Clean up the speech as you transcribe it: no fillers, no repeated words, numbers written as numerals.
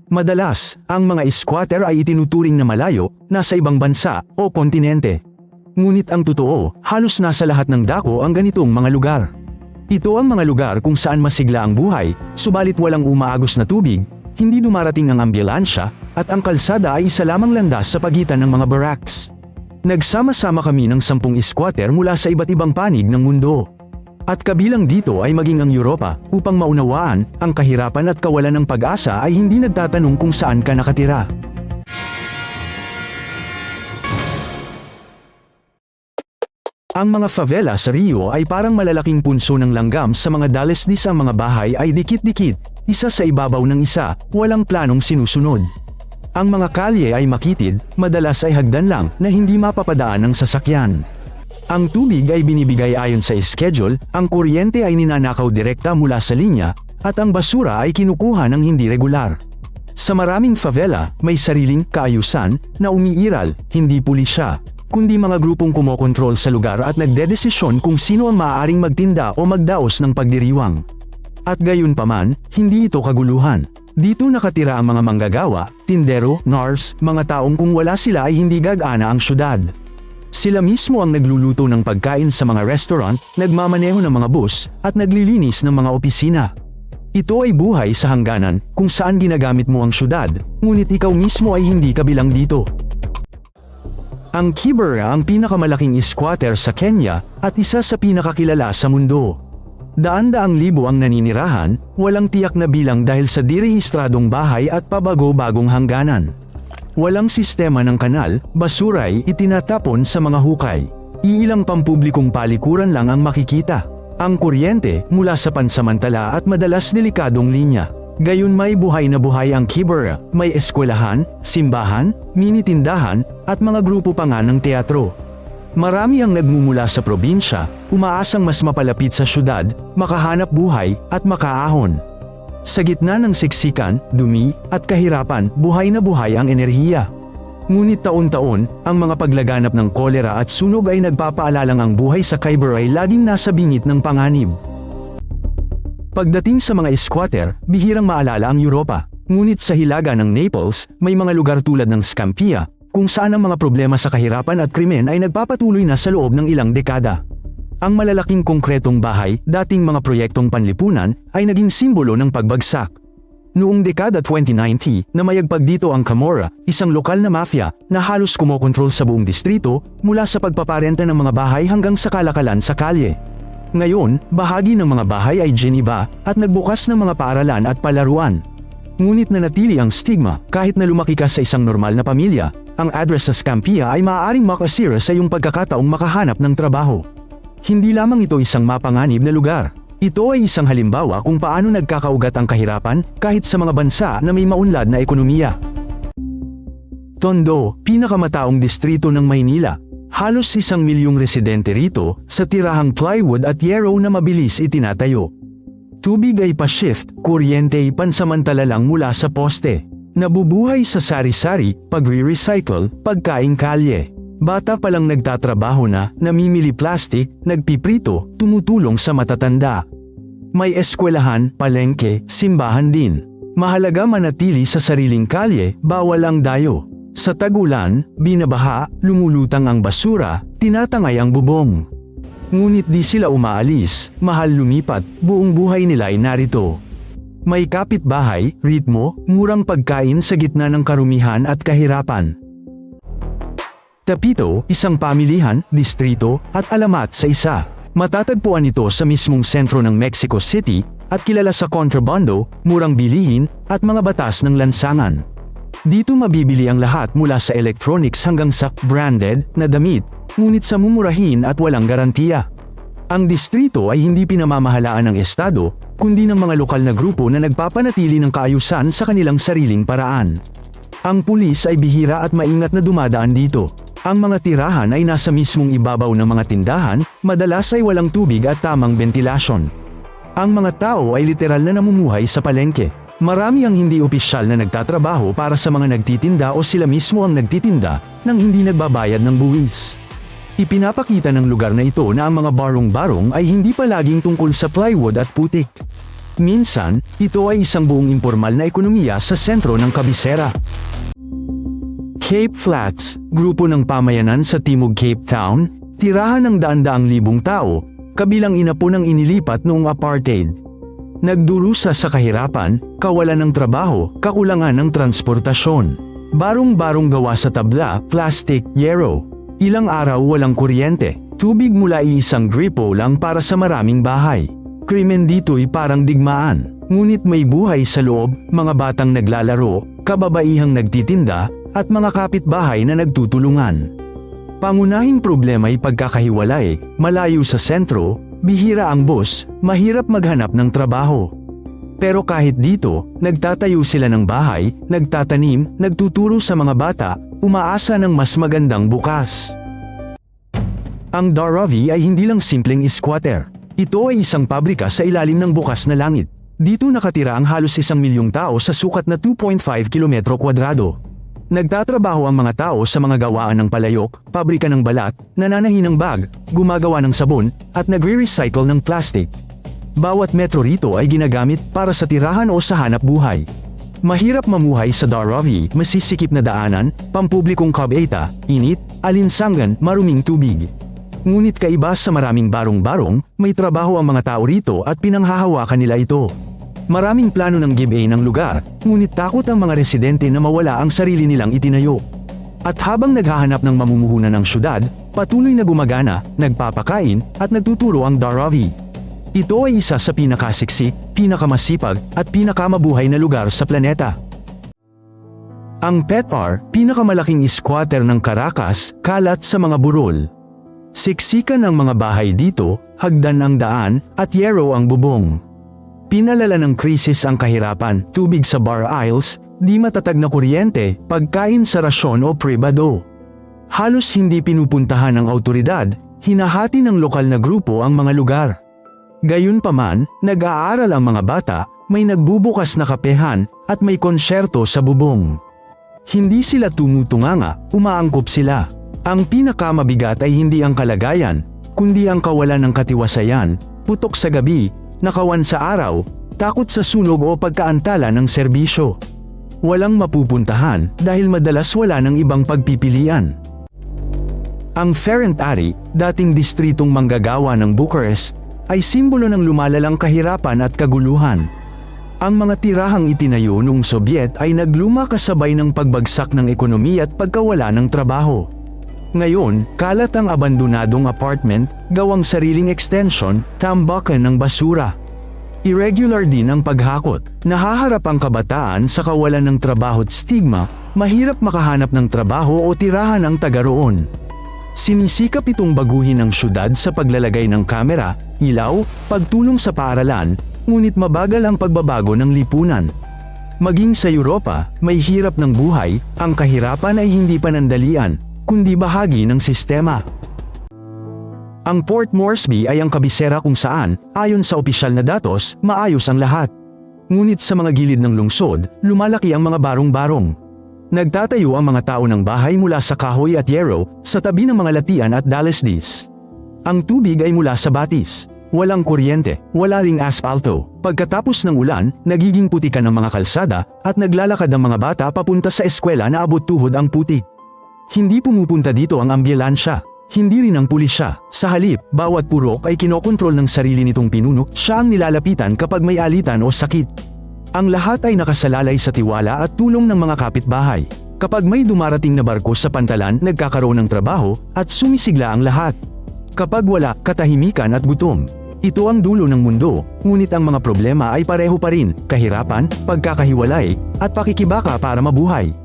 Madalas, ang mga squatter ay itinuturing na malayo, nasa ibang bansa o kontinente. Ngunit ang totoo, halos nasa lahat ng dako ang ganitong mga lugar. Ito ang mga lugar kung saan masigla ang buhay, subalit walang umaagos na tubig, hindi dumarating ang ambulansya, at ang kalsada ay isa lamang landas sa pagitan ng mga barracks. Nagsama-sama kami ng 10 squatter mula sa iba't ibang panig ng mundo. At kabilang dito ay maging ang Europa, upang maunawaan, ang kahirapan at kawalan ng pag-asa ay hindi nagtatanong kung saan ka nakatira. Ang mga favela sa Rio ay parang malalaking punso ng langgam sa mga dalesdis. Ang mga bahay ay dikit-dikit, isa sa ibabaw ng isa, walang planong sinusunod. Ang mga kalye ay makitid, madalas ay hagdan lang na hindi mapapadaan ng sasakyan. Ang tubig ay binibigay ayon sa schedule, ang kuryente ay ninanakaw direkta mula sa linya, at ang basura ay kinukuha ng hindi regular. Sa maraming favela, may sariling kaayusan na umiiral, hindi pulisya, kundi mga grupong kumokontrol sa lugar at nagdedesisyon kung sino ang maaaring magtinda o magdaos ng pagdiriwang. At gayunpaman, hindi ito kaguluhan. Dito nakatira ang mga manggagawa, tindero, nurse, mga taong kung wala sila ay hindi gagana ang syudad. Sila mismo ang nagluluto ng pagkain sa mga restaurant, nagmamaneho ng mga bus, at naglilinis ng mga opisina. Ito ay buhay sa hangganan, kung saan ginagamit mo ang syudad, ngunit ikaw mismo ay hindi kabilang dito. Ang Kibera ang pinakamalaking squatter sa Kenya at isa sa pinakakilala sa mundo. Daan-daang libo ang naninirahan, walang tiyak na bilang dahil sa direhistradong bahay at pabago-bagong hangganan. Walang sistema ng kanal, basuray itinatapon sa mga hukay. Iilang pampublikong palikuran lang ang makikita. Ang kuryente mula sa pansamantala at madalas delikadong linya. Gayon may buhay na buhay ang Kibera, may eskwelahan, simbahan, mini-tindahan, at mga grupo pa nga ng teatro. Marami ang nagmumula sa probinsya, umaasang mas mapalapit sa syudad, makahanap buhay, at makaahon. Sa gitna ng siksikan, dumi, at kahirapan, buhay na buhay ang enerhiya. Ngunit taon-taon, ang mga paglaganap ng kolera at sunog ay nagpapaalalang ang buhay sa Kibera ay laging nasa bingit ng panganib. Pagdating sa mga squatter, bihirang maalala ang Europa. Ngunit sa hilaga ng Naples, may mga lugar tulad ng Scampia, kung saan ang mga problema sa kahirapan at krimen ay nagpapatuloy na sa loob ng ilang dekada. Ang malalaking konkretong bahay, dating mga proyektong panlipunan, ay naging simbolo ng pagbagsak. Noong dekada 2090, namayagpag dito ang Camorra, isang lokal na mafia na halos kumokontrol sa buong distrito mula sa pagpaparenta ng mga bahay hanggang sa kalakalan sa kalye. Ngayon, bahagi ng mga bahay ay giniba at nagbukas ng mga paaralan at palaruan. Ngunit nanatili ang stigma kahit na lumaki ka sa isang normal na pamilya, ang address sa Scampia ay maaaring makasira sa iyong pagkakataong makahanap ng trabaho. Hindi lamang ito isang mapanganib na lugar. Ito ay isang halimbawa kung paano nagkakaugat ang kahirapan kahit sa mga bansa na may maunlad na ekonomiya. Tondo, pinakamataong distrito ng Maynila. Halos 1 milyong residente rito sa tirahang plywood at yero na mabilis itinatayo. Tubig ay pa-shift, kuryente ay pansamantala lang mula sa poste. Nabubuhay sa sari-sari, pagre-recycle, pagkaing kalye. Bata palang nagtatrabaho na, namimili plastic, nagpiprito, tumutulong sa matatanda. May eskwelahan, palengke, simbahan din. Mahalaga manatili sa sariling kalye, bawal ang dayo. Sa tag-ulan, binabaha, lumulutang ang basura, tinatangay ang bubong. Ngunit di sila umaalis, mahal lumipat, buong buhay nila ay narito. May kapitbahay, ritmo, murang pagkain sa gitna ng karumihan at kahirapan. Tapito, isang pamilihan, distrito, at alamat sa isa. Matatagpuan ito sa mismong sentro ng Mexico City, at kilala sa kontrabando, murang bilihin, at mga batas ng lansangan. Dito mabibili ang lahat mula sa electronics hanggang sa branded na damit, ngunit sa mumurahin at walang garantiya. Ang distrito ay hindi pinamamahalaan ng estado, kundi ng mga lokal na grupo na nagpapanatili ng kaayusan sa kanilang sariling paraan. Ang pulis ay bihira at maingat na dumadaan dito. Ang mga tirahan ay nasa mismong ibabaw ng mga tindahan, madalas ay walang tubig at tamang ventilasyon. Ang mga tao ay literal na namumuhay sa palengke. Marami ang hindi opisyal na nagtatrabaho para sa mga nagtitinda o sila mismo ang nagtitinda nang hindi nagbabayad ng buwis. Ipinapakita ng lugar na ito na ang mga barong-barong ay hindi palaging tungkol sa plywood at putik. Minsan, ito ay isang buong impormal na ekonomiya sa sentro ng kabisera. Cape Flats, grupo ng pamayanan sa Timog Cape Town, tirahan ng daan-daang libong tao, kabilang ina po ng inilipat noong apartheid. Nagdurusa sa kahirapan, kawalan ng trabaho, kakulangan ng transportasyon. Barong-barong gawa sa tabla, plastic, yero. Ilang araw walang kuryente, tubig mula iisang gripo lang para sa maraming bahay. Krimen dito'y parang digmaan, ngunit may buhay sa loob, mga batang naglalaro, kababaihang nagtitinda, at mga kapitbahay na nagtutulungan. Pangunahing problema'y pagkakahiwalay, malayo sa sentro, bihira ang bus, mahirap maghanap ng trabaho. Pero kahit dito, nagtatayo sila ng bahay, nagtatanim, nagtuturo sa mga bata, umaasa ng mas magandang bukas. Ang Dharavi ay hindi lang simpleng squatter. Ito ay isang pabrika sa ilalim ng bukas na langit. Dito nakatira ang halos 1 milyong tao sa sukat na 2.5 kilometro kwadrado. Nagtatrabaho ang mga tao sa mga gawaan ng palayok, pabrika ng balat, nananahi ng bag, gumagawa ng sabon, at nagre-recycle ng plastic. Bawat metro rito ay ginagamit para sa tirahan o sa hanap buhay. Mahirap mamuhay sa Dharavi, masisikip na daanan, pampublikong kabeta, init, alinsangan, maruming tubig. Ngunit kaiba sa maraming barong-barong, may trabaho ang mga tao rito at pinanghahawakan nila ito. Maraming plano ng give-away ng lugar, ngunit takot ang mga residente na mawala ang sarili nilang itinayo. At habang naghahanap ng mamumuhunan ng syudad, patuloy na gumagana, nagpapakain, at nagtuturo ang Dharavi. Ito ay isa sa pinakasiksik, pinakamasipag, at pinakamabuhay na lugar sa planeta. Ang PETR, pinakamalaking squatter ng Caracas, kalat sa mga burol. Siksikan ang mga bahay dito, hagdan ang daan, at yero ang bubong. Pinalala ng krisis ang kahirapan, tubig sa bar aisles, di matatag na kuryente, pagkain sa rasyon o pribado. Halos hindi pinupuntahan ng autoridad, hinahati ng lokal na grupo ang mga lugar. Gayunpaman, nag-aaral ang mga bata, may nagbubukas na kapehan, at may konsyerto sa bubong. Hindi sila tumutunganga, umaangkop sila. Ang pinakamabigat ay hindi ang kalagayan, kundi ang kawalan ng katiwasayan, putok sa gabi, nakawan sa araw, takot sa sunog o pagkaantala ng serbisyo. Walang mapupuntahan dahil madalas wala ng ibang pagpipilian. Ang Ferenc Ari, dating distritong manggagawa ng Bucharest, ay simbolo ng lumalalang kahirapan at kaguluhan. Ang mga tirahang itinayo noong Sobyet ay nagluma kasabay ng pagbagsak ng ekonomiya at pagkawala ng trabaho. Ngayon, kalat ang abandonadong apartment, gawang sariling extension, tambakan ng basura. Irregular din ang paghakot. Nahaharap ang kabataan sa kawalan ng trabaho at stigma, mahirap makahanap ng trabaho o tirahan ang taga roon. Sinisikap itong baguhin ng syudad sa paglalagay ng kamera, ilaw, pagtulong sa paaralan, ngunit mabagal ang pagbabago ng lipunan. Maging sa Europa, may hirap ng buhay, ang kahirapan ay hindi panandalian, kundi bahagi ng sistema. Ang Port Moresby ay ang kabisera kung saan, ayon sa opisyal na datos, maayos ang lahat. Ngunit sa mga gilid ng lungsod, lumalaki ang mga barong-barong. Nagtatayo ang mga tao ng bahay mula sa kahoy at yero, sa tabi ng mga latian at dalesdis. Ang tubig ay mula sa batis. Walang kuryente, wala ring aspalto. Pagkatapos ng ulan, nagiging putikan ang mga kalsada, at naglalakad ang mga bata papunta sa eskwela na abot tuhod ang putik. Hindi pumupunta dito ang ambulansya. Hindi rin ang pulisya. Sa halip, bawat purok ay kinokontrol ng sarili nitong pinuno, siya ang nilalapitan kapag may alitan o sakit. Ang lahat ay nakasalalay sa tiwala at tulong ng mga kapitbahay. Kapag may dumarating na barko sa pantalan, nagkakaroon ng trabaho, at sumisigla ang lahat. Kapag wala, katahimikan at gutom. Ito ang dulo ng mundo, ngunit ang mga problema ay pareho pa rin, kahirapan, pagkakahiwalay, at pakikibaka para mabuhay.